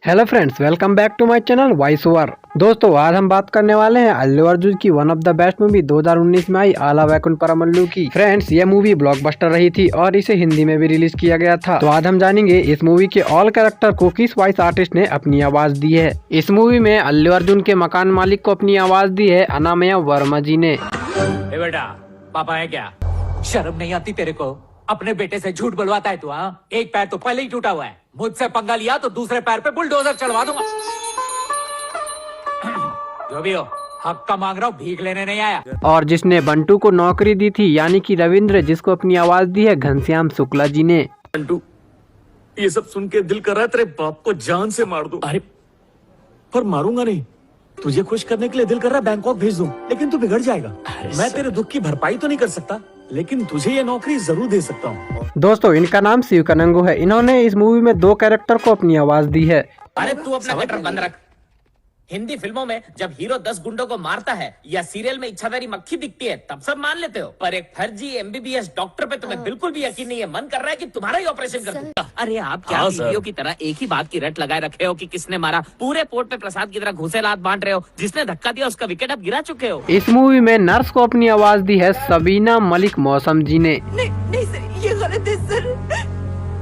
Hello friends, welcome back to my channel voice over. दोस्तों, आज हम बात करने वाले हैं अल्लू अर्जुन की one of the best movie 2019 में आई आला वैकुंठ परमल्लू की। फ्रेंड्स, ये मूवी ब्लॉकबस्टर रही थी और इसे हिंदी में भी रिलीज किया गया था। तो आज हम जानेंगे इस मूवी के ऑल कैरेक्टर को किस वॉइस आर्टिस्ट ने अपनी आवाज दी है। इस मूवी में अल्लू अर्जुन के मकान मालिक को अपनी आवाज दी है अनामया वर्मा जी ने। बेटा, पापा है क्या? शर्म नहीं आती तेरे को? अपने बेटे से झूठ बुलवाता है तू? हाँ, एक पैर तो पहले ही टूटा हुआ है। मुझसे पंगा लिया तो दूसरे पैर पे बुलडोजर चढ़वा दूंगा। जो भी हो, हक का मांग रहा हूँ, भीख लेने नहीं आया। और जिसने बंटू को नौकरी दी थी यानी कि रविंद्र, जिसको अपनी आवाज दी है घनश्याम शुक्ला जी ने। बंटू, ये सब सुन के दिल कर रहा है तेरे बाप को जान से मार दूं। अरे पर मारूंगा नहीं, तुझे खुश करने के लिए दिल कर रहा है बैंकॉक भेज दूं, लेकिन तू बिगड़ जाएगा। मैं तेरे दुख की भरपाई तो नहीं कर सकता, लेकिन तुझे ये नौकरी जरूर दे सकता हूँ। दोस्तों, इनका नाम शिव कनंगू है। इन्होंने इस मूवी में 2 कैरेक्टर को अपनी आवाज दी है। अरे तू अपना कटर बंद रख। हिंदी फिल्मों में जब हीरो 10 गुंडों को मारता है या सीरियल में इच्छाधारी मक्खी दिखती है तब सब मान लेते हो, पर एक फर्जी एमबीबीएस डॉक्टर पे तुम्हें बिल्कुल भी यकीन नहीं है। मन कर रहा है कि तुम्हारा ही ऑपरेशन कर दूं। अरे आप क्या वीडियो की तरह एक ही बात की रट लगाए रखे हो कि किसने मारा? पूरे पोर्ट पे प्रसाद की तरह घुसेलात बांट रहे हो। जिसने धक्का दिया उसका विकेट अब गिरा चुके हो। इस मूवी में नर्स को अपनी आवाज दी है सबीना मलिक मौसम जी ने। नहीं सर, ये गलत है सर,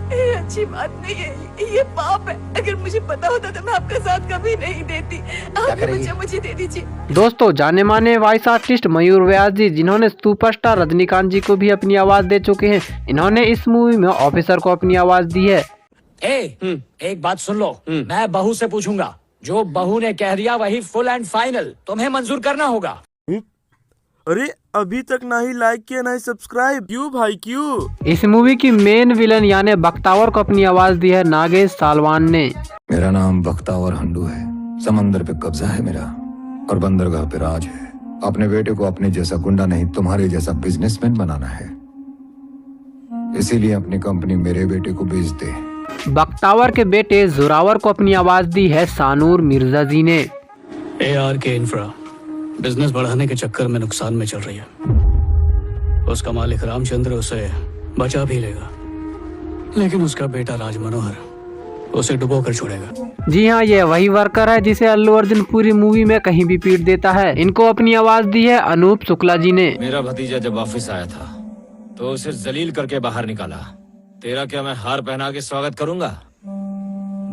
ये अच्छी बात नहीं है, ये पाप है। अगर मुझे पता होता तो मैं आपका साथ कभी नहीं देती। आप मुझे दे दीजिए। दोस्तों, जाने माने वॉइस आर्टिस्ट मयूर व्यास जी, जिन्होंने सुपरस्टार रजनीकांत जी को भी अपनी आवाज दे चुके हैं, इन्होंने इस मूवी में ऑफिसर को अपनी आवाज दी है। एक बात सुन लो, मैं बहू से पूछूंगा, जो बहू ने कह दिया वही फुल एंड फाइनल, तुम्हें मंजूर करना होगा। अरे अभी तक ना ही लाइक किया ना ही सब्सक्राइब, क्यों भाई क्यों? इस मूवी की मेन विलन यानी बख्तावर को अपनी आवाज दी है नागेश सालवान ने। मेरा नाम बख्तावर हंडू है, समंदर पे कब्जा है मेरा और बंदरगाह पे राज है। अपने बेटे को अपने जैसा गुंडा नहीं, तुम्हारे जैसा बिजनेसमैन बनाना है, इसीलिए अपनी कंपनी मेरे बेटे को बेच दे। बख्तावर के बेटे जोरावर को अपनी आवाज दी है सानूर मिर्जा जी ने। ARK इंफ्रा बिजनेस बढ़ाने के चक्कर में नुकसान में चल रही है। उसका मालिक रामचंद्र उसे बचा भी लेगा, लेकिन उसका बेटा राज मनोहर उसे डुबो कर छोड़ेगा। जी हाँ, ये वही वर्कर है जिसे अल्लू अर्जुन पूरी मूवी में कहीं भी पीट देता है। इनको अपनी आवाज दी है अनूप शुक्ला जी ने। मेरा भतीजा जब ऑफिस आया था तो उसे जलील करके बाहर निकाला। तेरा क्या मैं हार पहना के स्वागत करूंगा?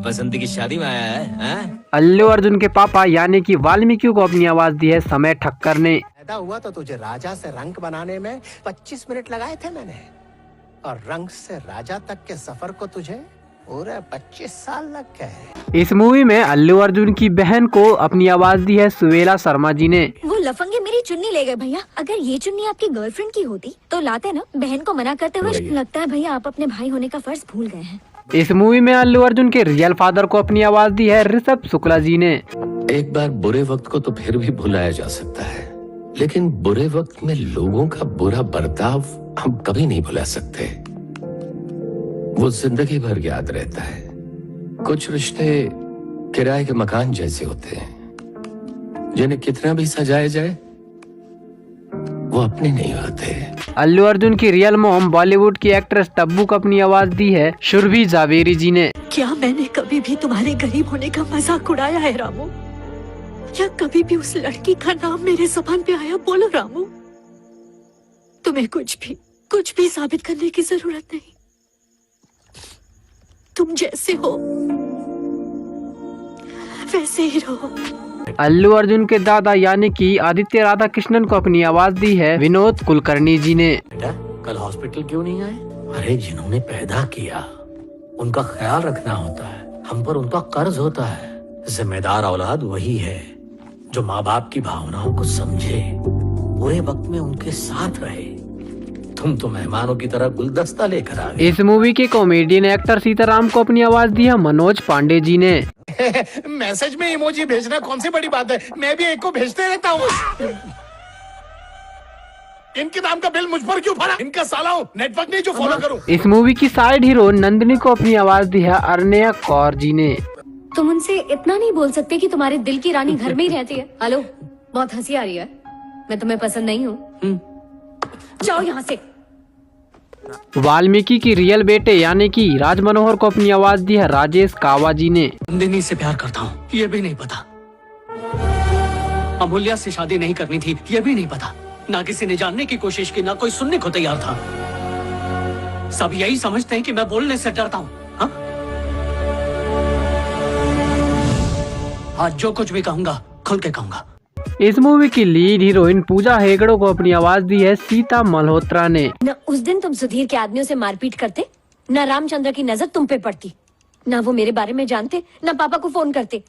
बसंती की शादी में आया है? अल्लू अर्जुन के पापा यानी कि वाल्मीकि को अपनी आवाज दी है समय ठक्कर ने। पैदा हुआ तो तुझे राजा से रंक बनाने में 25 मिनट लगाए थे मैंने, और रंक से राजा तक के सफर को तुझे पूरे 25 साल लग गए। इस मूवी में अल्लू अर्जुन की बहन को अपनी आवाज दी है सुवेला शर्मा जी ने। वो लफंगे मेरी चुन्नी ले गए भैया। अगर ये चुन्नी आपकी गर्लफ्रेंड की होती तो लाते ना। बहन को मना करते हुए लगता है भैया आप अपने भाई होने का फर्ज भूल गए हैं। इस मूवी में अल्लू अर्जुन के रियल फादर को अपनी आवाज दी है ऋषभ शुक्ला जी ने। एक बार बुरे वक्त को तो फिर भी भुलाया जा सकता है, लेकिन बुरे वक्त में लोगों का बुरा बर्ताव हम कभी नहीं भुला सकते। वो जिंदगी भर याद रहता है। कुछ रिश्ते किराए के मकान जैसे होते हैं, जिन्हें कितना भी सजाया जाए वो अपने नहीं होते। अल्लू अर्जुन की रियल मॉम बॉलीवुड की एक्ट्रेस तब्बू को अपनी आवाज दी है शुरभी जावेरी जी ने। क्या मैंने कभी भी तुम्हारे गरीब होने का मजाक उड़ाया है रामू? या कभी भी उस लड़की का नाम मेरे जुबान पे आया? बोलो रामू, तुम्हें कुछ भी साबित करने की जरूरत नहीं। तुम जैसे हो वैसे ही रहो। अल्लू अर्जुन के दादा यानी कि आदित्य राधा कृष्णन को अपनी आवाज दी है विनोद कुलकर्णी जी ने। बेटा, कल हॉस्पिटल क्यों नहीं आए? अरे जिन्होंने पैदा किया उनका ख्याल रखना होता है, हम पर उनका कर्ज होता है। जिम्मेदार औलाद वही है जो माँ बाप की भावनाओं को समझे, बुरे वक्त में उनके साथ रहे। तुम तो मेहमानों की तरह गुलदस्ता लेकर आ गए। इस मूवी के कॉमेडियन एक्टर सीताराम को अपनी आवाज दी है मनोज पांडे जी ने। मैसेज में इमोजी भेजना कौन सी बड़ी बात है, मैं भी एक को भेजते रहता हूँ। इनके नाम का बिल मुझ पर क्यों भरा? इनका साला हूँ, नेटवर्क नहीं जो फॉलो करूँ। इस मूवी की साइड हीरो नंदिनी को अपनी आवाज दी है अरण्या कौर जी ने। तुम उनसे इतना नहीं बोल सकते कि तुम्हारे दिल की रानी घर में ही रहती है? हेलो, बहुत हंसी आ रही है, मैं तुम्हें पसंद नहीं हूँ, जाओ यहाँ से। वाल्मीकि की रियल बेटे यानी कि राज मनोहर को अपनी आवाज दी है राजेश कावाजी ने। नंदिनी से प्यार करता हूँ ये भी नहीं पता, अमूल्या से शादी नहीं करनी थी ये भी नहीं पता, ना किसी ने जानने की कोशिश की ना कोई सुनने को तैयार था। सब यही समझते हैं कि मैं बोलने से डरता हूँ। हाँ? आज जो कुछ भी कहूंगा खुल के कहूंगा। इस मूवी की लीड हीरोइन पूजा हेगड़े को अपनी आवाज दी है सीता मल्होत्रा ने। न उस दिन तुम सुधीर के आदमियों से मारपीट करते, न रामचंद्र की नजर तुम पे पड़ती, न वो मेरे बारे में जानते, न पापा को फोन करते,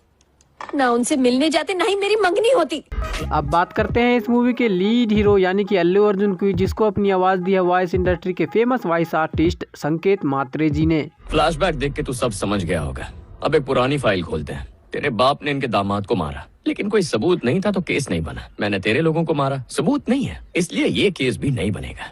न उनसे मिलने जाते, न ही मेरी मंगनी होती। अब बात करते हैं इस मूवी के लीड हीरो यानी कि अल्लू अर्जुन की, जिसको अपनी आवाज दी है वॉइस इंडस्ट्री के फेमस वॉइस आर्टिस्ट संकेत मात्रे जी ने। फ्लैशबैक देख के तू सब समझ गया होगा। अब एक पुरानी फाइल खोलते हैं। तेरे बाप ने इनके दामाद को मारा, लेकिन कोई सबूत नहीं था तो केस नहीं बना। मैंने तेरे लोगों को मारा, सबूत नहीं है, इसलिए ये केस भी नहीं बनेगा।